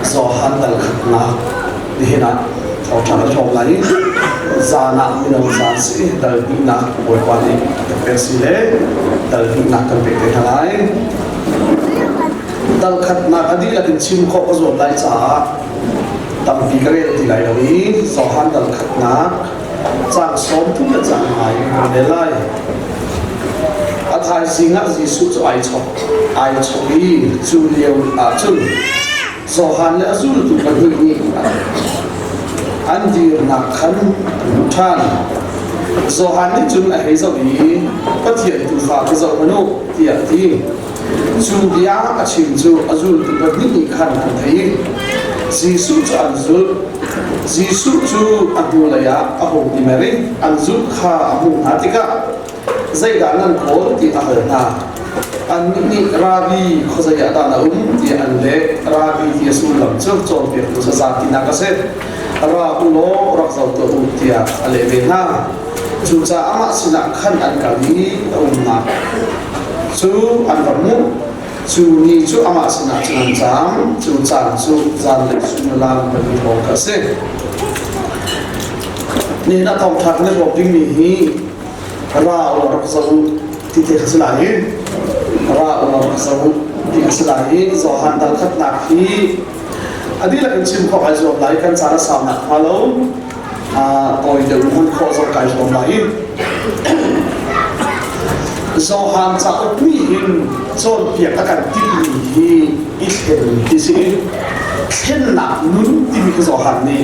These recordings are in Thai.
zohan dal khatna dihina thawthana thawlai zana minam zansi dal bina boikwani persile dal bina kan pe halai dal khatna adi lakin chim kho ko zon lai cha tampi kare ti lai rawi zohan dal khatna chang som thu na chang mai ne lai athai singa jisu chu ai choki chu lieu a chu zohan le azul tu kan ni andir na khan than zohan ni chun a hei zo bi pathian tu fa ke zo manu tia ti chu bia a chim chu azul tu kan ni khan kan thei jisu chu azul jisu chu abulaya aho imeri azul kha ahu hatika zai da nan ko ti a na an ni rabi khozaya da na ti an le rabi ti su lam chok chon pe tu sa ti na ka se ra ulo ra zau to tia ale be na chu cha ama sina khan an ka ni na chu an ra mu chu ni chu ama sina chan cham chu chan chu zan le su la ba ni ho ka se ni na tong thak ne ro ping ni hi ra ulo ra zau ti te khsla hi ra ulo ra zau ti khsla hi zohan dal khat na hi adila kan chim kho ai zo lai kan chara sam na halo oi de mun kho zo kai zo lai zohan cha op mi in chon pia ka kan ti hi i khen ti si khen na nun ti mi ko zohan ni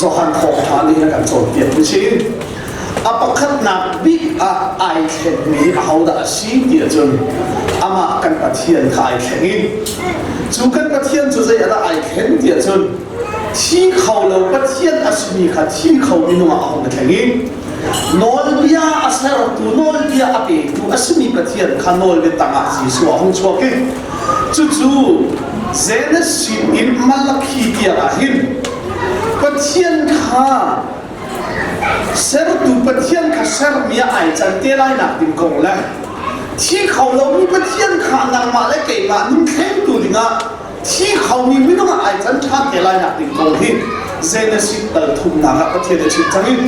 zohan kho tha ni na kan chon pia ti si apakhat na big a ai khen ni how da si ti chon ama kan pathian khai khen chu kan pathian chu zai ada ai khen ti chon thi khau lo pathian asmi kha thi khau mi no a hong na thangi nol bia asar tu nol bia ape tu asmi pathian kha nol be tanga ji su hong chwa ke chu zena si in malakhi ti a hin pathian kha ser tu pathian kha ser mi ai chan te lai na dim kong la thi khau lo mi pathian kha nang ma le ke ma nim khem tu dinga thi khau mi mi no ai chan tha te lai na dim kong hin zena si dal thum na ga pathian de chi changin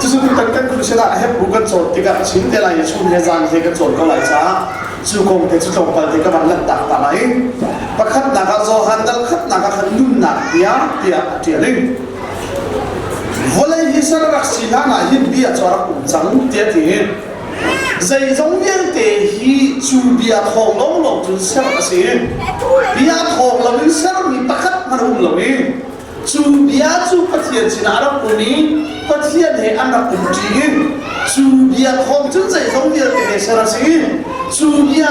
chu tan kan khu se da he bu kan chot ti ga chin te lai chu he zan he ka chot ko lai cha chu kong te chu chong pal te ka ban lat tak ta lai pakhat na ga zo han dal khat na ga khan nun na tia ling volai hi sar rak sina na hin bia chora kum chang tia ti zai zong yang te hi chu bia thong long long chu ser ka se bia thong lo min ser mi pakhat man lo mi chu bia chu pathian china ra puni pathian he an ra pun ji chu bia thong chun zai zong bia te ser se chu bia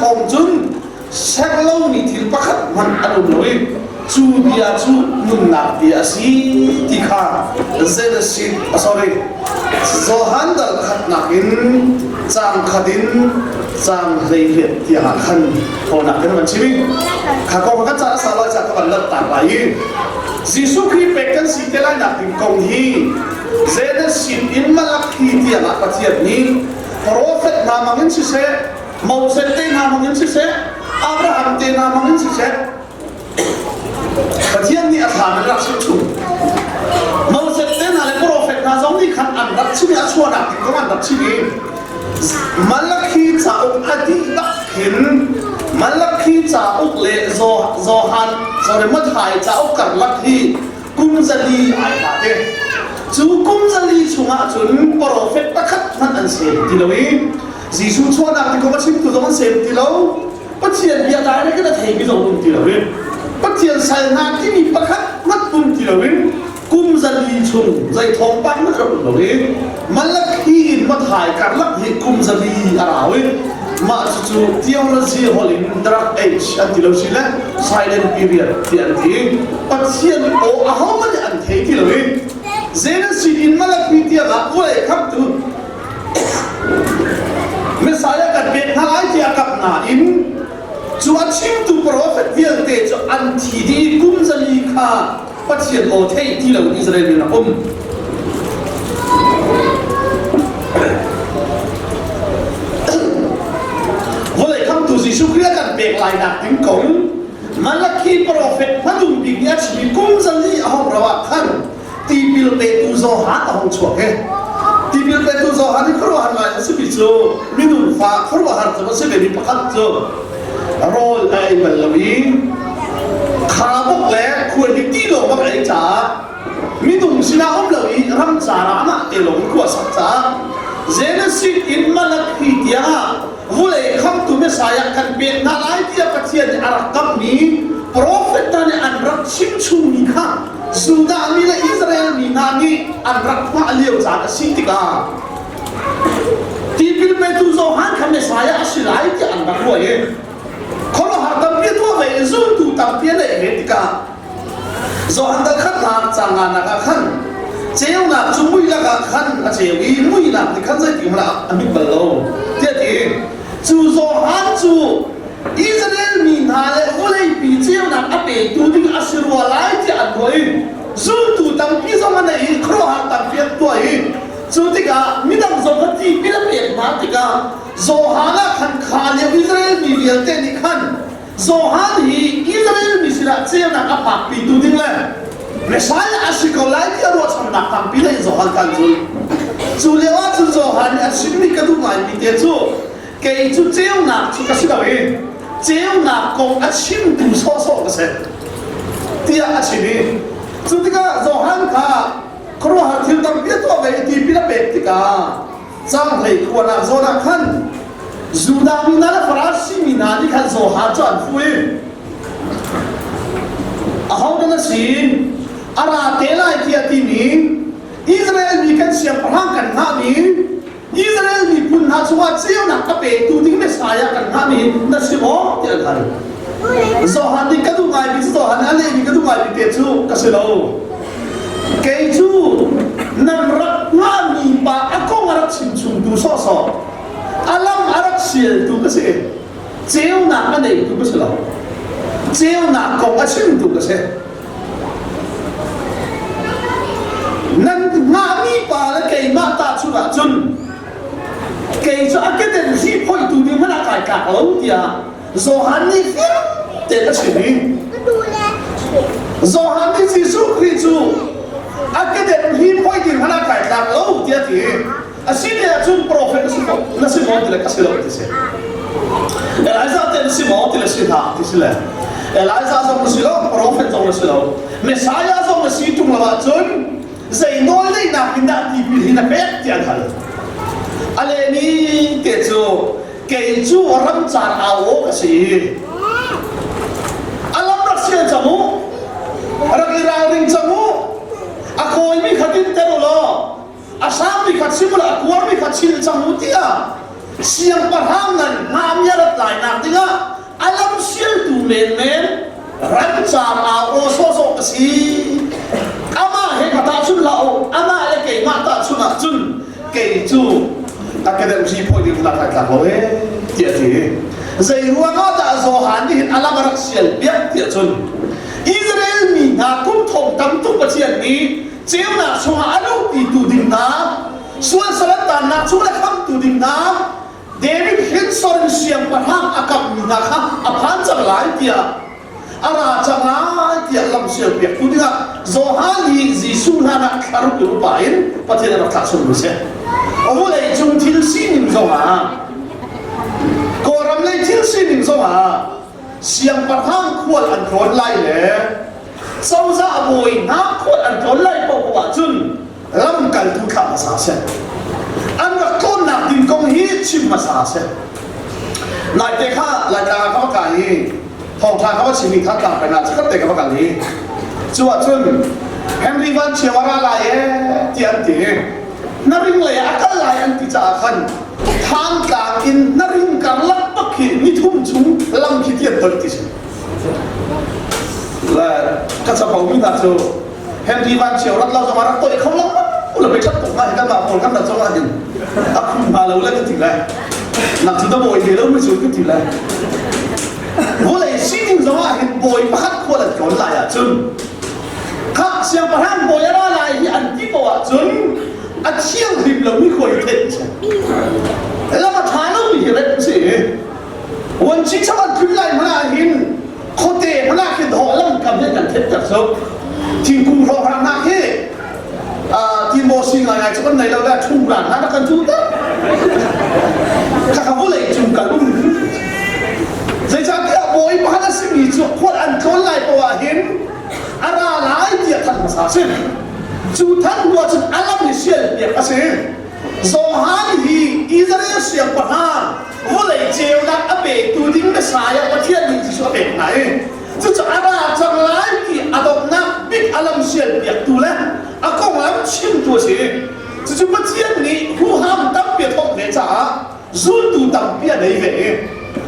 thong chun ser lo ni thil pakhat man an lo mi chu bia chu nun na bia si ti kha zena si sorry zohan dal khat na in chang khadin chang rei het ti ha khan ho na kan man chimi kha ko ka cha sa la cha ka ban la ta bai jisu khi pe kan si te lai na tin kong hi zena si in malak hi ti na pathiat ni prophet na mangin si se moses te na mangin si se abraham te na mangin si se pathian ni athan rak si chu moses te na le prophet na zong ni khan an rak chi a chua na ti ko an rak chi ni malakhi cha ok adi dak hin malakhi cha ok le zo han zo le mat hai cha ok kar lakhi kum zali ai ta te chu kum zali chunga chun prophet takhat man an se ti lo wi jisu chua na ti ko ma chim tu zo man se ti lo pathian bia dai le ka thei bi zo ti lo wi pathian sai na ki mi pakhat mat tum ti lo wi kum zali chung zai thong pan mat ro lo wi malakhi in mat hai kar lak hi kum zali ara wi ma chu theology holin drug age anti lo sila silent period ti anti pathian o a ho ma an thei ti lo wi zena si in malakhi ti ga oi khap tu Messiah kat bet halai ti akap na in chu achim tu prophet vial te chu anti di kum zali kha pathian o thei ti lo Israel na volai kham tu jisu kria kan bek lai na tin kong มันละคีโปรเฟตมาดูบิกเนี่ยชีวิตกุ้งสันนี่เอาเราว่าขันตีบิลเปตูโซฮาตองชัวเกตีบิลเปตูโซฮาที่ครัวหันมาสิบิโซมินุนฟ้าครัวหันจะมาสิบิริปขัดโซโรลไอเบลวีขาบกแหลกควรที่ตีโลบักไอจ่ามินุนสินาอมเลวีรำจารามาเตลงกัวสักจ่าเจนสิอินมาลักฮิตยาวุเลคำตุเมสายกันเป็นนาไลที่จะเทียนอารักกับนี้โปรเฟตนั้นอันรักชิมชูมีข้าสุดามีและอิสราเอลมีนานีอันรักมาเลี้ยวจากสิติกาที่พิลเปตุโซฮันคำเมสายอาศิลายที่อันรักด้วยคนละหาตั้งเพียตัวไปซูตูตั้งเพียเลยเหตุกาโซฮันตั้งขันหาจางานนักขันเจ้าหน้าจุมุยละกันขันเจ้าอีมุยละที่ขันจะกินละอันนี้เปล่าเจ้าที่จูโซฮันจูอิสราเอลมีนาเลโอเลปีเจ้าหน้าอเปตูดิ้งอาศิรวาไลที่อันด้วยซูตูตั้งพิจารณาอีกครหันตั้งเพียตัวอีซูติกามิดังโซกัตีพิลเปียมาติกาโซฮานะขันขาเลอิสราเอลมีเวียเตนิขันโซฮันฮีอิสราเอลมีสิระเจ้าหน้าอปากปีตูดิ้งเลยMisalnya asyik kau lagi ada orang nak tampil yang zohan kan tu lewat tu zohan asyik ni kadu main ni dia tu kau tu jauh nak tu kasih kau jauh nak kau asyik tu sosok kasih dia asyik ni tu tiga zohan ka kalau hati tampil tu apa itu bila betika sang lagi kau nak zohan kan sudah minat farasi minat ni kan zohan tuan fui ahau dengan sin ara tela ikiati ni Israel ni kan siang perang kan kami Israel ni pun nak suat siang nak kape tu ting Mesaya kan kami nasimo tiada kan Zohan ni kadu ngai bis Zohan ale ni kadu ngai bitetu kaselo keju namrak ngami pa ako ngarak simsum tu soso alam arak sil tu kase jeu nak ane tu kaselo jeu nak kong asim tu kase nan ngami pa la kay mata chuna chun kay so akaden si phoi tu ni mana kai ka au tia zohan ni fir te la chini zohan ni si su kri chu akaden hi phoi ti mana kai ka au tia ti asine chun prophet si mo na si mo ti la kaselo ti se Eliza te si mo ti la si ha ti se la Eliza so mo si lo prophet so mo si lo Messiah so mo si tu ma chun Zai nói đây là cái đại thì bị hình là bé tiền hẳn, ale ni kể chú rắm chả áo cái gì, alam đặc xuyên chấm mũ, rắc irang ring chấm mũ, akoi mi khát tin tero lo, asam mi khát sim lo, akuar mi khát sim chấm mũ tia, siang parham nan nam ya rat lai nam tinga, alam xuyên tu men rắm chả áo so cái gì. Ama he kata chun lao ama le ke mata chuna chun ke chu akadem si phoi dim la ka ho tia ti zai ruanga da zo han ni ala barak sial biak tia chun Israel mi na kum thong tam tu pachian ni cheu na so alu ti tu ding na suan salat ta na chu la kham tu ding na David Hinson siam parham akap mi na kha aphan chang lai tia ara changa ti lam sia pe kudiga zohali jisu hana kharu tu pain pathe na ka sun se o le chung thil sin zonga ko ram le thil sin zonga siam parhang khwal an thon lai le sau za boi na khwal an thon lai po wa chun lam kal tu kha sa se an ra kon na din kong hi chim ma sa se nai te kha la ka ka ka hi Hong Kongเขาชิมิทัดตาไปนะจะก็เตะกับกันนี้จวดจนเฮนรี่วันเชียวว่าอะไรที่อันที่นาริงเลยอาการอะไรอันที่จะขันทางการกินนาริงการลักปักขีนิทุ่มชุ่มลำขีดเทียนตัวที่สุดและก็จะบอกมินาโจเฮนรี่วันเชียวรักเราจะมารักตัวเขาลักอุลไปชัดตกมาเห็นกันแบบคนกันแบบจังหวะนี้อับมาแล้วเล่นกันถึงแล้วนักจุดตะโบยเดี๋ยวไม่สูงขึ้นถึงแล้ว我来西宁什么？很不一般，过来过来呀，真。他想把他不要来，一按地步啊，真。啊，千里路你可以听见。那么他那里的不是，我经常出来嘛，很คนเตะพนักขึ้นหอแล้วกำเนี่ยกันเท็จจับซบทีมกุมรอพนักให้ทีมโมซิงอะไรจะเป็นในเราได้ชุ่มกลั่นนะกันชุ่มตั้งข้าเขาเลยจุ่มกันอุ้มใจจังเดียวโวยบ้านสิ่งนี้จุดคนอันคนไล่ตัวเห็นอะไรหลายเดียร์ทันภาษาเส้นจุดทันวัวจุดอะไรไม่เชื่อเดียร์ภาษาสองฮันฮีอิสราเอลเสียงประหารว่าเลยเจ้านักอเบตูดิ้งไม่สายประเทศนี้ที่ชอบเป็นไหนจุดอะไรจังไรที่อดมนักบิ๊กอารมณ์เสียเดียร์ตัวแล้วอากงแล้วชิมตัวสิจุดประเทศนี้ผู้ห้ามตั้งเปียทองเดจ้ารุ่นตูตั้งเปียได้เว้ย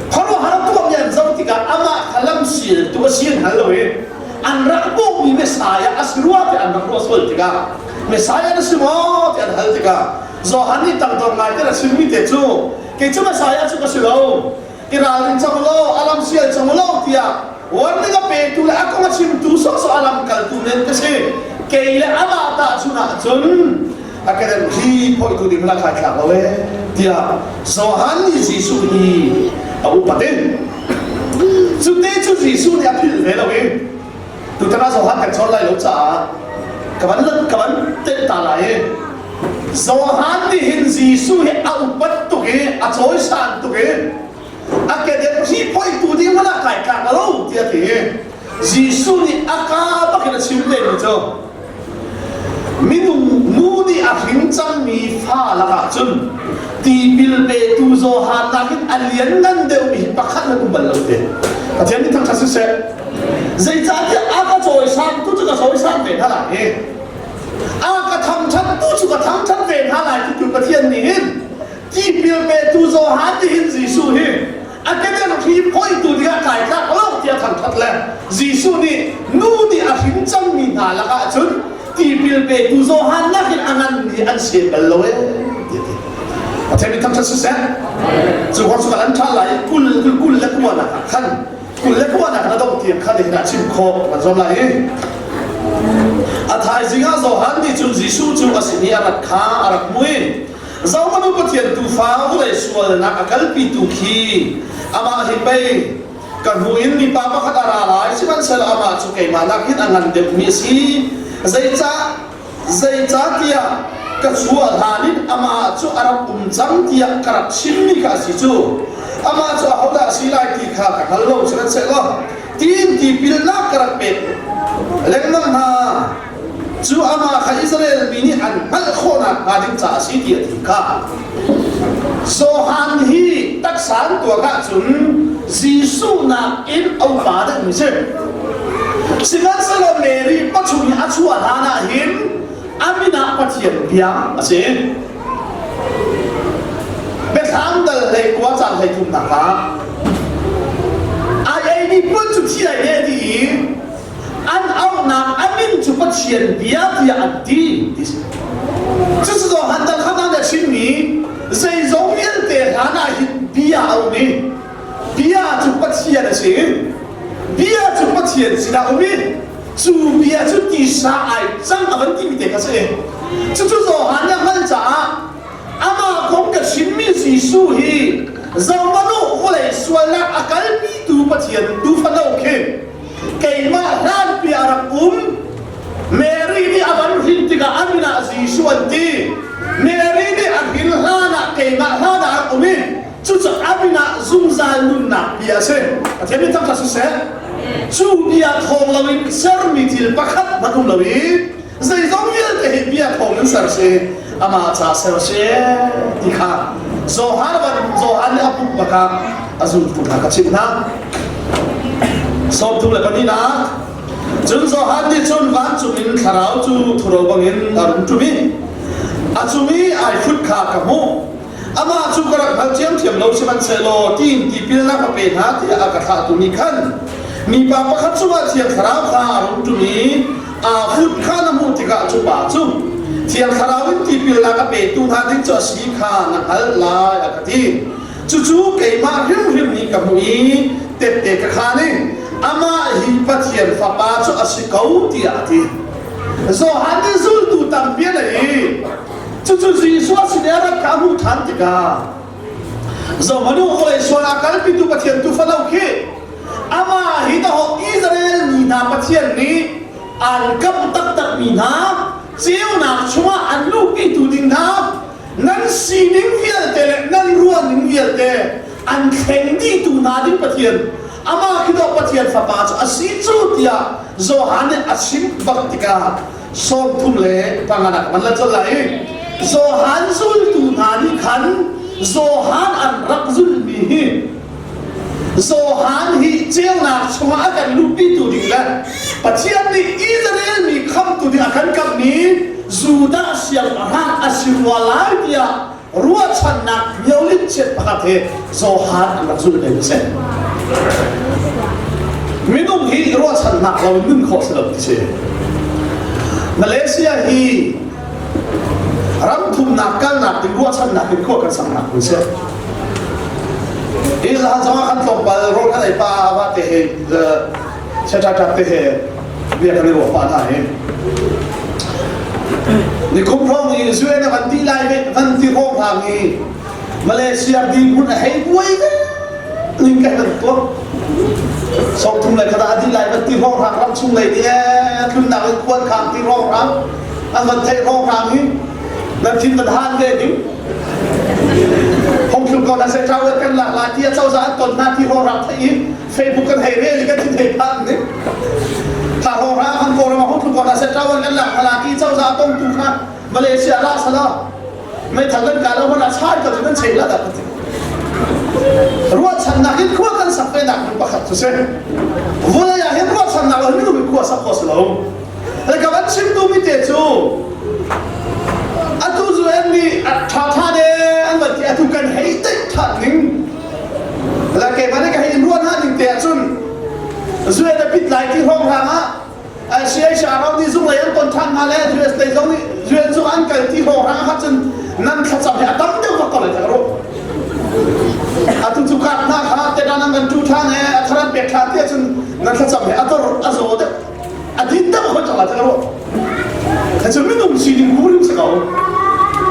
เพราะว่าหาตัวยันเจ้าที่กับอามาขลังเสียตัวเสียหันเลยอันรักพวกมีเมสายอัศรัวที่อันรักรัวสุดที่กับเมสายนั่นสิมอที่อันหันที่กับZohan ni tang tong ngai tera simi te chu ke chuma saya chu ka silo iraling chamlo alam sial chamlo tia warni ga pe tu la akong sim tu so alam kal tu nen te se ke ile ama ta chuna chun akadem hi poi tu ding la khai kha we tia Zohan ni Jisu ni au paten chu te chu Jisu ni apil ve lo we tu ta na Zohan kan chon lai lo cha kaban te ta lai Zohan ni hin Jisu he au pat tu ke a choi san tu ke akadem hi poi tu ding la khai kha lo tia ke Jisu ni aka pa ke na sim le ni cho minung nu ni a hin chang mi fa la ka chun ti bil be tu Zohan na hin alian nan de mi pakhat na ku bal lo te ka tian ni thang tha se zai cha ti aka choi san tu chu ka choi san ve tha la he aka tham chan tu chu ka tham chan ve tha la tu ka thian ni hin ti bil be tu Zohan ti hin Jisu he akadem hi poi tu dia kai ka lo tia thang that la Jisu ni nu ni a hin chang mi na la ka chun ti bil be tu Zohan na hin angan ni an se bal lo eอาจารย์มีคำสั่งสุดแสนจุดความสุขอันท่าไหลกุลเล็กว่านะขันกุลเล็กว่านะเราต้องเตรียมขันในขณะชิมโคมันจอมไหลอาทายสิงห์โซฮันที่จุดจิสูจุดอาศินีอารักขาอารักมุยเจ้ามันอุปเทียนตูฟ้าผู้ใดสวดนักอากาศปีตุขีอามาหิไปกันหูอินมีป้าปะขัดอาราลายสิมันเสลอามาจุกเกมานักหินอังอันเดบมีสีใจจ้าเตียก็ชัวร์หานิดอามาจูอารับจังที่กระชิมมีกาสิจูอามาจูเอาได้สิไลที่ขาดฮัลโหลฉันเสร็จแล้วที่พิลลักกระเป็ดเล็กนั่นฮะจูอามาข้าอิสราเอลมีนี่อันมัลโคนักมาถึงจ่าสิที่ที่ขาโซฮันฮีตักสารตัวกะจุนซีซูนักอินเอาบาดมิเซสิงั้นสโลเมรีปัจจุบันชัวร์หานาหินอามินาปะเทียนเบียงอาเซนเบสามเดลเลยกว่าจังเลยทุนนะคะไอ้นี่ปุ่นจุดที่ไหนเนี่ยดีอันเอาหนักอามินจุดปะเทียนเบียงที่อันดีจุดสุดหันดังขนาดชิ้นนี้ใจจงเย็นเตะหาหน้าหินเบียงเอาเนี่ยเบียงจุดปะเทียนอาเซนเบียงจุดปะเทียนสินะเอาเนี่ยจูเบียจุดที่สายจังอวันที่มีเด็กก็เสียจุดโซฮันยังมันจ้าอามาคงกับชิมมีสีสู้ฮีเราไม่รู้ว่าเลยส่วนนักอากาศปีตูปะเทียนตูฟันโอเคเกี่ยมาร้านปีอารักเมรีนี่อวันหินติกาอามินาสีส่วนที่เมรีนี่อาหินฮานะเกี่ยมาฮานะอารักจุดอามินาซุ่มซาลุนนักเบียเซ่แต่ที่ทำการสุดเสียจูเบียทองลวินเซอร์มิทิลปักขัดนักลวินใจจงเย็นเตะเบียทองนั้นเซอร์เซอามาจ้าเซอร์เซที่ข้าโซฮาร์วันโซฮันเนี่ยปุ๊บปะข้าอาจุนปุ๊บนักชิมนะสอบทุเรศนี่นะจุนโซฮันที่จุนวันจุมินขาราวจูทุโรบังอินอารุนจุมิอาจุมิไอฟุตขากับมูอามาจูกระพันเทียมโลชิมันเซโลทีมที่พิลนักเป็นหาที่อากาศตุนิคันมีปาปะขัดชัวเทียงขราวขารุนจุมีฟุตข้าน้ำมูติกาจุบาจุเทียงขราวินที่พิลนักเป็นตุนหาที่จะสีขานักฮัลลายอากาศจู่เกี่ยมาหิมนี่กับมีเตะกะขานี่อามาหิปะเทียนฟ้าปาจุอาศิกาวที่อาทิโซฮันที่สุดตุตัมเปียเลยจู่จีสวาสิเดรักกามูทันติกาโซมาดูคนส่วนอากาศปิตุปะเทียนตุฟันเอาเก ama hita ho Israel ni na pathian ni an kam tak tak ni na chiu na chuma an lu ki tu ding na nan si ning vial te nan ruan ning vial te an kheng di tu na ding pathian ama hita pathian fa pa asi chu tia zo han asim baktika som thum le panganak man la chol lai zo han zul tu na ni khan zo han an rak zul mi hi zo han hi chiu na chuma kan lu ki tu ding la pathian ni Israel mi kham tu ding akan kap ni Juda siang han asirwala dia ruat sanak yolin chet pakate zohan anak zul ben sen minum hi ruat sanak law min kho selap che Malaysia hi ram thum nakal nak ti ruat sanak ki ko kan sang nak se iza zama kan tlok bal ro kan ai pa wa te he cha cha te he bia kan ro pa tha he ni kumrong ni zue na kan ti lai ve kan ti rong hang ni Malaysia di mun hai buai ve ling ka kan to so thum lai kada di lai kan ti rong hang ram chung lai dia thum na kan kwan khang ti rong hang an kan thai rong hang ni nan tin ban han ve ni hong chu ko na se travel kan la tia chau za ton na ti rong hang thai Facebook kan hai ve kan ti thai pan niถ้าโรงร้านคันโกเรามาหุ้นทุกคนอาเซียนเรากันหลักพลากีเจ้าซาต้องทุกท่านมาเลเซียลาสลาไม่ทันเรื่องการแล้วมันอาชาติก็จะเป็นเชิงระดับรู้ว่าฉันนักยิ่งขั้วกันสักเป็นหนักมันประคับทุกเส้นวันนี้อยากเห็นรู้ว่าฉันนักเราไม่ต้องไปขั้วสักข้อสลาวแล้วก็วันชิมดูมิเตจูอัตุจูเอ็นนี่ท่าท่าเดอันวันที่อัตุกันให้ติดท่าหนึ่งแล้วแกมันก็ให้รู้ว่าท่าหนึ่งเตะจุนช่วยได้ปิดไหลที่ห้องทางฮะเสียชาเราที่สุ่งเลยอันต้นทางมาแล้วช่วยได้ตรงนี้ช่วยสุ่งอันกันที่ห้องทางฮะจนนั่นขัดสับเหตั้งเดียวกับอะไรทั้งรู้อัตุจุกัดนะฮะแต่นั่นกันจุดทางเนี่ยอัตราเปียกขาดที่จนนั่นขัดสับเหอัตราอัศวเดอดีตเดียวกับอะไรทั้งรู้แต่จะไม่ต้องสิ่งกูรู้สึกเอา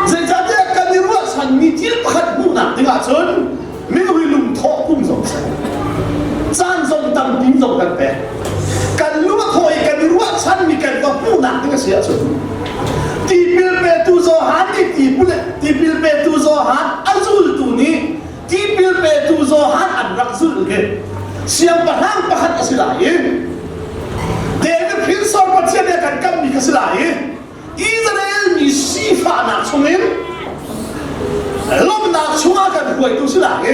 ใจจัดแยกกันที่รู้ว่าฉันมีที่พัดมุ่งหนักถึงอาจนไม่ต้องลุมท้อพุ่งสงสัยจานส่งตำดิ้งส่งกันไปกันรู้ว่าคอยกันรู้ว่าฉันมีกันก็ผู้หนักที่ก็เสียสุดที่พิลเปตูโซฮันที่พิลเปตูโซฮันอันซุลตูนี้ที่พิลเปตูโซฮันอันรักซุลเกเสียงปะฮังปะฮันก็สิลายเด็กพิลสอนปัจเจกกันกับมีก็สิลายอิสราเอลมีซีฟ้าหนักชงเองลมหนักชงกันหวยตุสิลาย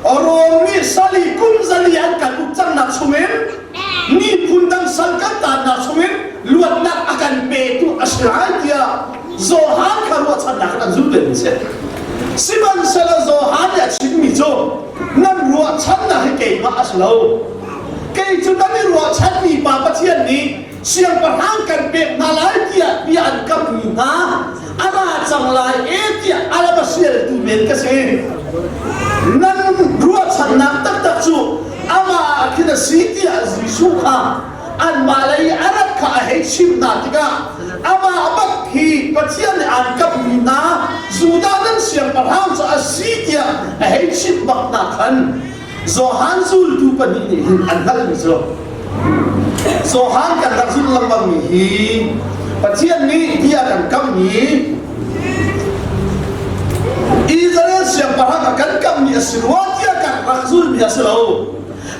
orang ni sali kum zalian kan ucang nak sumen ni pundang salkan tak nak sumen luat nak akan betu asrai dia zohan kan luat nak akan zulben se siman sala zohan ya chimi jo nan luat nak ke ma aslau ke chu nan luat ni pa pathian ni siang parhang kan be nalai dia bian kam ni na ana changlai dia ala basial tu men ka se nan ruat sanak tak tak su ama kita siti azisu ka an malai arat ka he sim na tika ama abak hi pathian an kap na zudanan siang parham sa asitia he sim bak na khan zohan zul tu pani ni an hal mi zo zohan kan rak zul lambang mi hi pathian ni dia kan kam ni Israel siang parang akan kami asirwat dia kan raksul biasilau,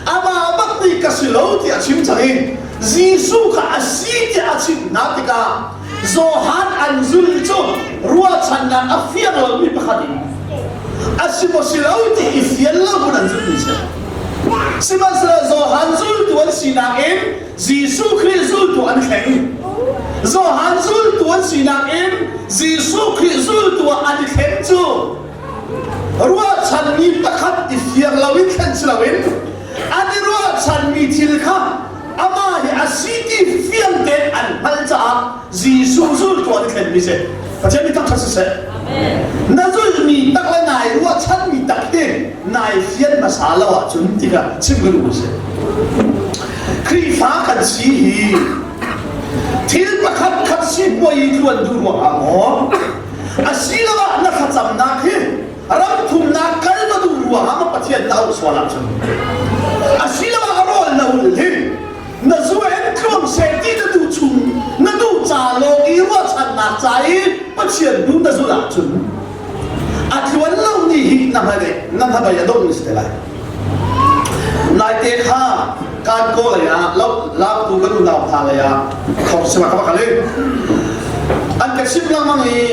ama abak ni kasilau dia cimcangin, Zisu ka asid dia asid natika, Zohan anzul itu ruat sana afian lalu berkati, asimo silau ti ifian lalu anzul bisa, simaslah Zohan zul tuan sinain, Zisu krizul tuan keng. Zohan zul tuan sinain, Zisu krizul tuan adik hencu. Ruat san mi pakat ifiang lawin kan selawin, adi ruat san mi tilka, ama hi asiti fiang den an malca, Zisu zul tuan kan bisa. Macam ni tak terseset. Nazul mi tak lanai ruat san mi tak den, nai fiang masalah wajun tiga cinggu bisa. Krifa kan sihi. Til pakat kat si boy tuan dulu amo, asila nak kacam nak ram thum nak kal madu ruang ama pathian lau swala chun asila na ulin na zuan krom seti na tu chung na tu cha lo i wa chan na chai pathian du na zula chun atluan lo ni hi na ma de na ma ba ya dong ni ste lai nai te kha kan ko la ya la tu kan na tha la ya khop sima ka ka le an ka ship lang mang i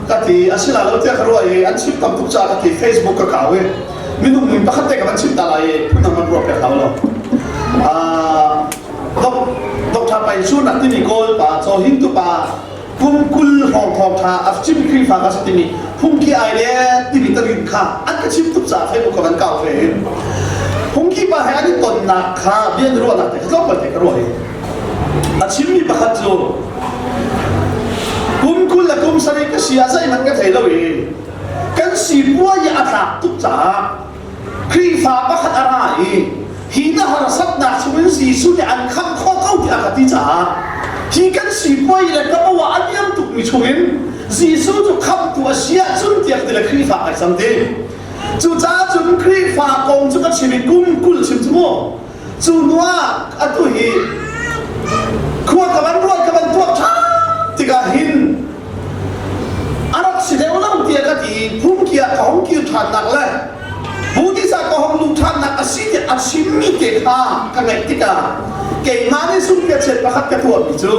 ka ti asila lo te kharo ai an ship tam tu cha ka ti Facebook ka ka we minung min pakhat te ka ban ship ta lai phun man ro ka ka lo dok tha pai su na ti ni kol pa cho hin tu pa kum kul hong hong tha af chim kri fa ka sa ti ni phum ki ai le ti ni ta rin kha an ka ship tu cha Facebook ka ban ka fe phum ki pa hai ani ton na kha bien ro na te ka pa te ka ro ai a chim mi pakhat cho kum kul la kum sari ka sia sai man ka thei lo e kan si bua ya atha tu cha kri fa pakhat arai hi na har sat na chuin si su ni an kham kho kau ti akati cha hi kan si bua ya ka wa an yam tu mi chuin si su tu kham tu asia chun ti ak de la kri fa ai sam de chu cha chun kri fa kong chu ka chimi kum kul chim chu mo chu nuwa atu hi khuwa ka ban tu tha ti ga hin arak si de ulang ti ka ti phum kia khong ki than nak la budi sa ko hong lu than nak asi ti asim mi ke kha ka ngai ti ka ke ma ni sum ke chet pa khat ka tu mi chu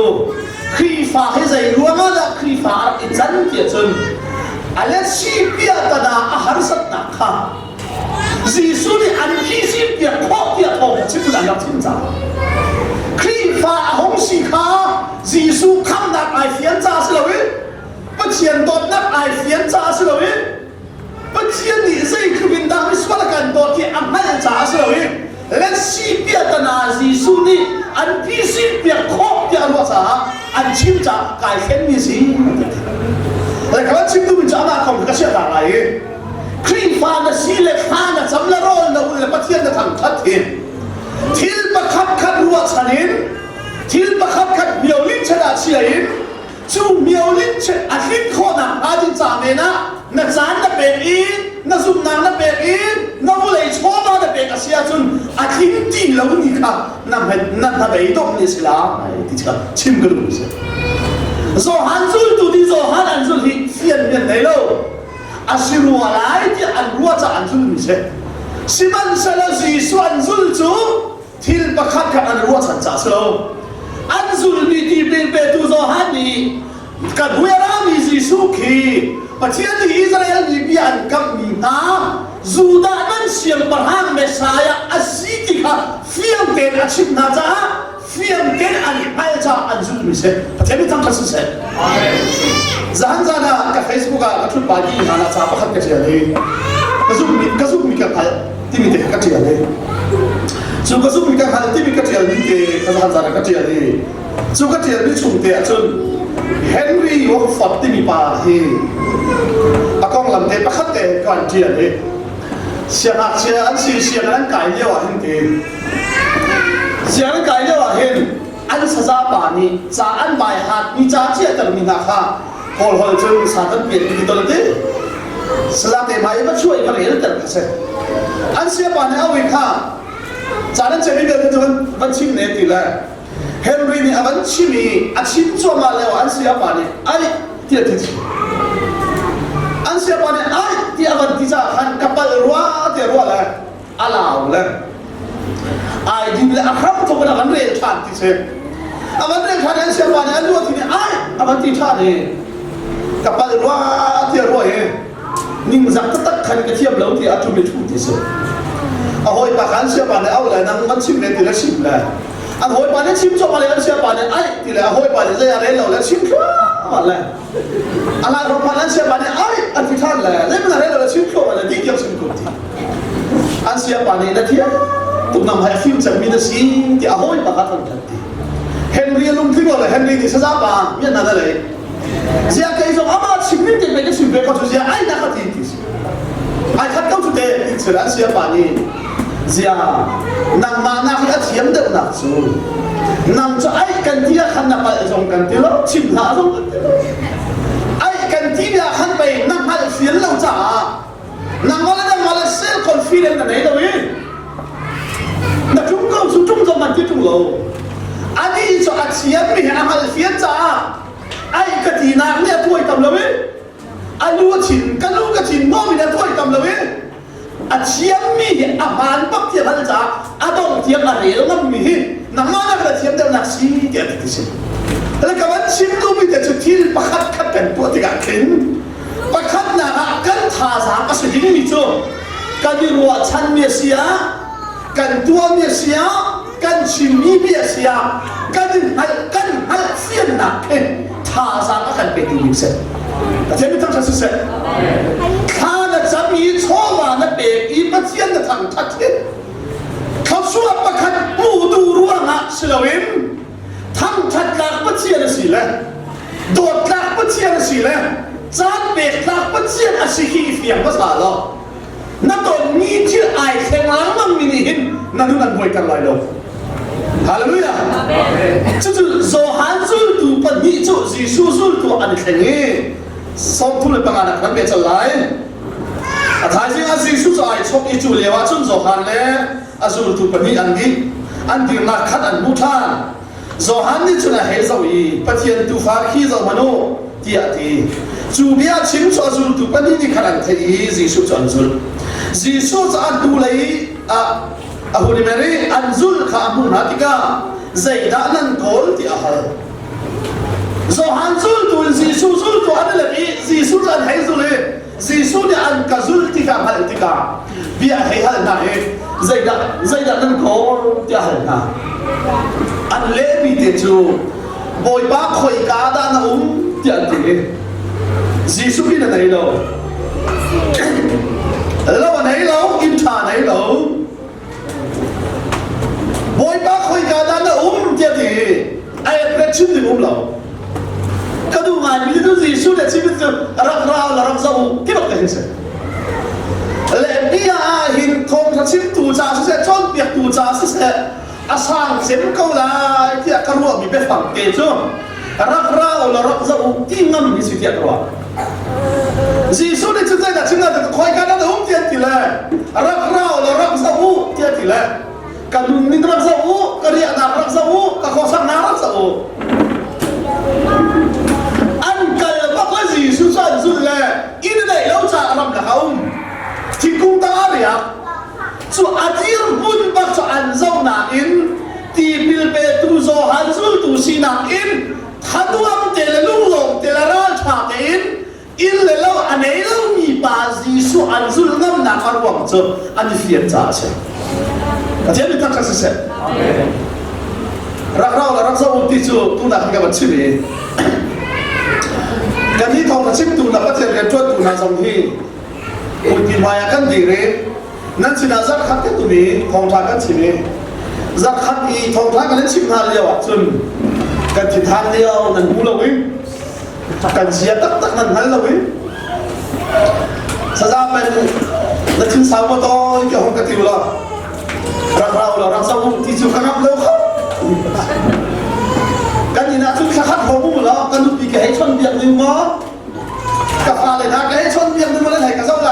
kri fa he zai ruanga da kri fa in zan ti chun ala si pia ta na a har sat na kha ji su ni an ki si pia kho pia thong chi tu la yak chin cha kri fa hong si kha ji su kham na ai fian cha se lo bất chiến đột nắp ai phiến trả sự đâu ý bất chiến đi dây cứ bình đẳng với số là cần đột thì ăn hay trả sự đâu ý lên si bia ta na gì su đi ăn pi si bia khóc bia lo trả ăn chim trả cái khen mi gì lại các bạn chim tu mình trả là không có chuyện nào lại khi pha là si lệ pha là chấm là rồi là bất chiến là thằng thất thiền thiên bất khát khát ruột sản in thiên bất khát khát nhiều linh chân là chi in chú miêu linh chết à linh khó nằm à chính trả mẹ na chán na bẹt in na zoom nàng na bẹt in na vô lấy chó na na bẹt à xia chun à linh tin lâu ni cả nằm hết nằm na bẹt đông ni xí lá thì chỉ chim cái đúng không rồi hắn zul tu đi rồi hắn zul thì phiền miền đấy lâu à xí rùa lại thì ăn rùa cho ăn zul ni xí xí man sẽ là gì số ăn zul chú thì bắt khát cả ăn rùa chẳng trả lâu an zul ni ti be tu zo han ni ka buera mi jisu ki pathian ni Israel ni bian kam ni na zuda nan siam barhang messiah asiti ka fiam ten achim na cha fiam ten an ai cha an zul mi se pathian ni tang ka se amen zan zana ka Facebook ka thun ba gi na cha pakhat ka che le ka zum mi ka phal ti mi te ka che le chú có giúp mình các hàng tiếp các tiền như thế các hàng giả các tiền đi chú các tiền đi chung tiền chân Henry có phật tiếp mình bà thì à con làm thế bắt khát tiền còn tiền đi xiang hạt xiang ăn xì xiang ăn cải nhiều à hình thế xiang ăn cải nhiều à hình ăn sa za bà ni cha ăn bài hạt ni cha chia tận mình hạt ha hồi hồi chân sa tận biển đi đâu thế sa thế mai bắt chuối cái này tận cái gì ăn xiang bà này ao ha 자는 재미가 되면 원칙 내띠라 헨리니 아반치미 아침조 말레오 안시야 바니 아니 티르티지 안시야 바니 아니 티아반티자 한 카팔 루아 데루아라 알라울라 아이 디블 아크람 토그나 반레 찬티세 아반레 찬 안시야 바니 알루티니 아이 아반티 차네 카팔 루아 데루아에 닝작 딱 칸게 티압 라우티 아투메 추티세 à hồi bà khán xia bà này ao lại năng bắt chim lên thì nó chim lại à hồi bà này chim cho bà này ăn xia bà này ai thì là hồi bà này dây à đấy lâu là chim mà lại à là hồi bà này ăn xia bà này ai ăn thì than lại đấy mà đấy là chim khô mà là đi kiếm chim khô thì ăn xia bà này là thiệt tụi nằm hay phim chẳngมีแต่สิ่งที่à hồi bà khát thật thì Henry lung thi gọi là Henry thì sao ra bà biết là đấy giờ cái giống à mà chim mình thì mấy cái chim về có chỗ gì ai đã khát thì ai khát câu chủ đề thì sẽ ăn xia bà này zia nang mana khi thiam được nặng su nang cho ai cần tia khăn nạp lại dòng cần tia lắm chìm hạ dòng ai cần tia khăn bày nang hai phiến lâu trả nang mà là self confident là đấy đâu ý na chung kau su chung zaman ti chung lo ani so achiam mi amal fian cha ai ka ti na ne tuai tam lo alu chin kalu ka chin mo mi na tuai tam lo achiam mi aman pak ti hal cha adong ti ma rel ngam mi na ma na ka chiam del na si ti ti si la ka wan chim tu mi te chu til pakhat khat kan tu ti ga kin pakhat na kan tha sa ka si ding mi chu kan ni ruwa chan mi sia kan tua mi sia kan chim mi mi sia kan hal fian na tha sa ka kan pe ti mi se ta che mi tam sa se kha na cham mi cho wa na pe i pa chian na thang that heเขาชัวประคันมูดูรัวงะสิลาวินทั้งทัดลักปัจเจียนสิเลยโดดลักปัจเจียนสิเลยจานเบกลักปัจเจียนสิขีเฟียงภาษาเรานั่นตอนนี้ที่ไอเซงลังมันมีนิหินนั่นดูนั่นหวยกันลอยลงฮาเลลูยา就是说汉族都不你就是叔叔都安全的上土的帮俺那边就来啊台上是叔叔爱冲一组的话准做汉嘞azul tu pani andi na khat an butan zohan ni chuna he zawi pathian tu fa khi zo mano tia ti chu bia chim cho azul tu pani ni kharan thei jisu chon zul jisu cha tu lei a huni meri anzul kha mu na tika zaida nan gol ti ahal zohan zul tu jisu zul tu an lei jisu an he zul jisu ni an kazul tika hal tika bia he hal na he zaida nan gol ti ahal na an le bi te chu boy ba khoi ka da na ti an ti jisu ni na nei lo lo nei lo im tha nei lo boy ba khoi ka da na ti ti ai pre chim ni lo ka du ngai mi du jisu de chim tu rak ra la rak za ki lo ka hin se le bia hin thong tha chim tu cha se chon piak tu cha se asang sem ko la ti ka ru mi be phang ke chu rak ra la rak za ti ngam mi si ti ro jisu de chu da chim na de khoi ka da ti ti la rak ra la rak za ti ti la ka du ni rak za ka ri na rak za ka ko sang na rak za jisu san zul le in nei lo cha ram la haum thi kung ta ria chu adir bun ba chu an zo na in ti bil pe tu zo han zul tu si na in thaduam te le lu long te la ra cha te in le lo anei lo mi ba jisu an zul ngam na ka ruang chu an fian cha che ka je mi ta ka se amen rak ra la rak zo ti chu tu na ka ba chi niกันที่ทองกระชิบตูนับเทียนกันช่วยตูนาสมที่อุติมายกันดีเรนั่นสินาจักขัดกันตัวนี้ทองทางกันชิมจักขัดอีทองทางกันเล่นชิมทานเดียวจนกันทิศทางเดียวนั่นหูเราวิกันเสียตักนั่นหันเราวิสะจ้าเป็นนั่นถึงสาวมาต่อเกี่ยวกับกระติวเรารักเรารักสาวที่สุดขนาดเร็วครับกันนี่นะทุกขัดของพวกเรากันดูปีกให้ชนเบียงหนึ่งมั้งกับฟ้าเลยนะให้ชนเบียงหนึ่งมาเลยกับเจ้าไหล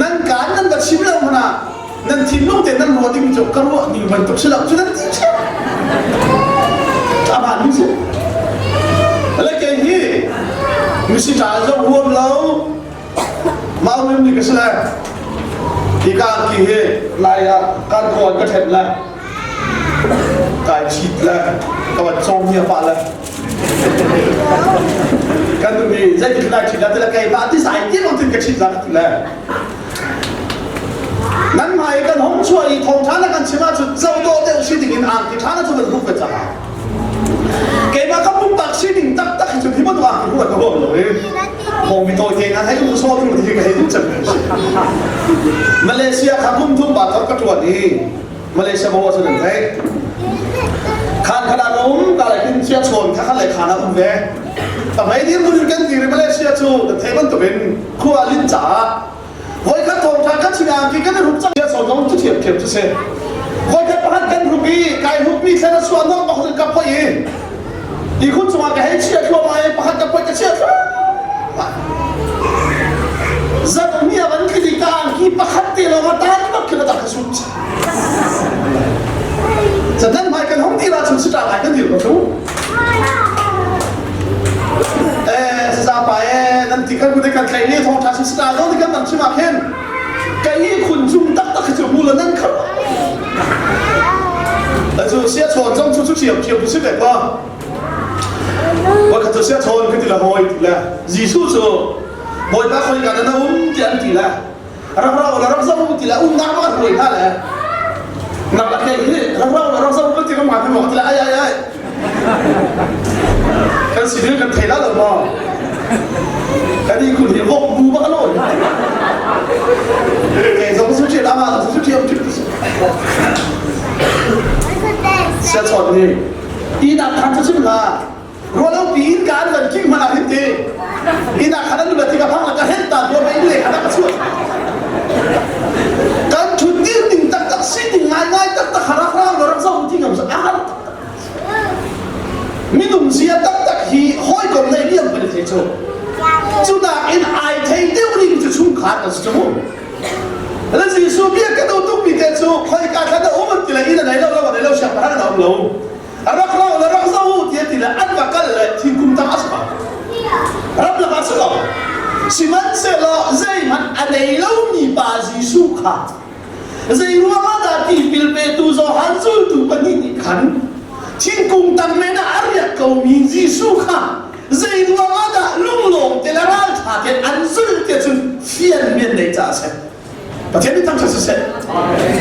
นั่นการนั่นกับชิมเราขนาดนั่นทิ้งลูกเด็กนั่นรัวที่มีจบกันรัวนี่มันตกเชือกจนนั่นจริงใช่อาบานนี่สิแล้วแกนี่มิสิจ่าจะรวมเรามาเอาเงินนี่ก็ใช่ไหมที่การกี่เหตุลายการก่อนก็เห็นแล้วกายชิดแล้วก็ว่าจงเมียฟ้าแล้วกันดูดีใจจิตแล้วชิดแล้วแต่ละไก่บ้านที่สายที่มันถึงกับชิดแล้วแล้วนั่นหมายกันห้องช่วยทองช้างกันชิมาจุดเจ้าโตเดียวชิดดิ่งอ่างที่ช้างนั้นจะเป็นรูปเป็นจ้าไก่บ้านก็มุ่งตักชิดดิ่งตักจุดที่มันวางที่หัวกระบอกเลยมองมีตัวเองนะให้ดูโซ่ที่มันที่ให้ดูจังเลยมาเลเซียขับมุ่งทุ่งบาทกับกระตัวนี้มาเลเซียบอกว่าสุดหนึ่งให้ขานขนาดนู้นก็เลยขึ้นเชียร์ชนถ้าขันเลยขานะอุ้มแม่แต่ไม่ที่มันกันดีเลยมาเลเซียชูแต่เทมันตัวเป็นคู่อลินจ๋าคอยขัดทองทางขัดชิดางกินกันรูปจังเชียร์ชนน้องจะเทียบจะเสียคอยขัดประหัตกันรูปนี้กายรูปนี้แค่นั้นส่วนน้องมาคนกับพ่อเองอีกคนสมัครให้เชียร์ทั่วไปประหัตกับพ่อจะเชียร์จัดเมียมันคือการที่ประหัตตีเรามาตายมา kita tak kesut jadi mereka hong tidak susah tak akan dia betul siapa nanti kan kita kan kayak ini thong tasik susah dong kita tak cuma kan kayak kunjung tak kecil bulan kan就写错中出去也不是的吧我看这写错肯定来好一点了艺术说我把可以干的那点点了orang sama tidak undang banget gue kalah nak kayak gini orang sama tidak mati mau tidak ay kan sini kan tidak lah bang kan ikut dia kok buat lo kayak sama suci lama suci yang cukup saya tahu ni ini nak kan tu lah kalau bikin kan dan king mana henti ini nak kan dulu tiga pang nak hentak dia main leh ada kesuat kan cuti ting tak sini ngai tak harap orang sama tinggal sekarang minum sia tak hi hoi kom nei liam pada techo sudah in ai thei deu ling chu chung khat ta chu la ji su bia ka do tu pi techo hoi ka kha da oman tila ina nei lo sha pa na lo arak la rak sau ti tila an ba kal thin kum ta asba rab la ba sa siman se lo zai man anei lo ni ba ji su kha zai ruwa ma da ti bil pe tu zo han su tu pa ni khan thiên cung tăng mê na arya cầu min Giêsu kha dây đua ngã đã lung lồng để là ra thả tiền ăn dư tiền chun phiền miền này trả sẽ và thiên tăng sẽ sẽ